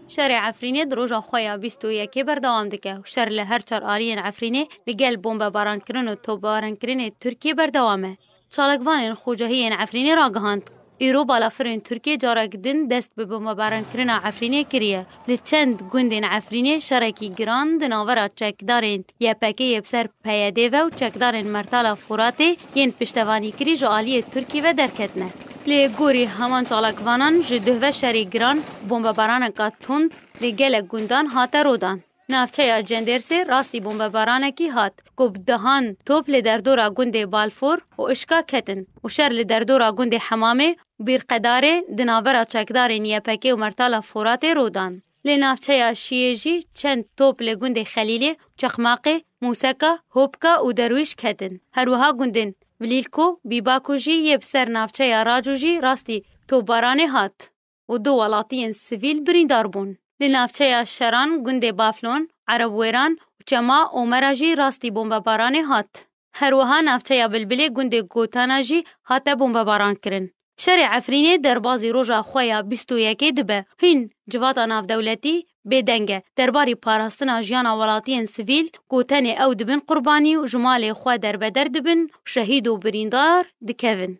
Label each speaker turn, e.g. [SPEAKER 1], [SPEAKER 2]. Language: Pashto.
[SPEAKER 1] شر عفرینی در روژا خویا 21 بردوام دکه و شر لهر چار آریین عفرینی لگل بمب باران کرن و توپباران کرن ترکیه بردوامه. چالکوان خوجهی عفرینی را گهاند. ایرو بالافرین ترکیه جارا گدن دست به بمباران کرن عفرینی کریه. لچند گوندین عفرینی شرکی گران دناورا چکدارین یا پکی یبسر پیاده و چکدارین مرتالا فوراتی ین پشتوانی کری جالی ترکیه و درکتنه. لی گوری همان چالکوانان جدوه و شری گران بمباران کاتوند لگل گوندان هاتا رودان. نافچه جندرسی راستی بمبارانه کی هات کو بدهان توپ لدردورا گوند بالفور و اشکا کتن و شر لدردورا گوند حمامه بیرقداره دناورا چکدار نیپکی و مرتالا فورات رودان. لنافچه شیجی چند توپ لگوند خلیلی چخماقی موسکا هوبکا و درویش کتن. هروها گوندن ولیلکو بیباکو جی یبسر نافچه راجو جی راستی توپبارانه هات و دو ولاتین سیویل بریندار بون. لنافچه شران گوند بافلون، عرب ویران و چما اومرا جی راستی بمبارانه هات. هروها نافچه بلبلی گوند گوتانا جی هات بمباران کرن. شر عفرینی در بازی روژا خویا 21 دبه. هین جواتا ناف دولتی بدنگه درباری پاراستنا جیانا ولاتین سیویل گوتن او دبن قربانی و جمال خوا در بدر دبن شهید و بریندار دکوین.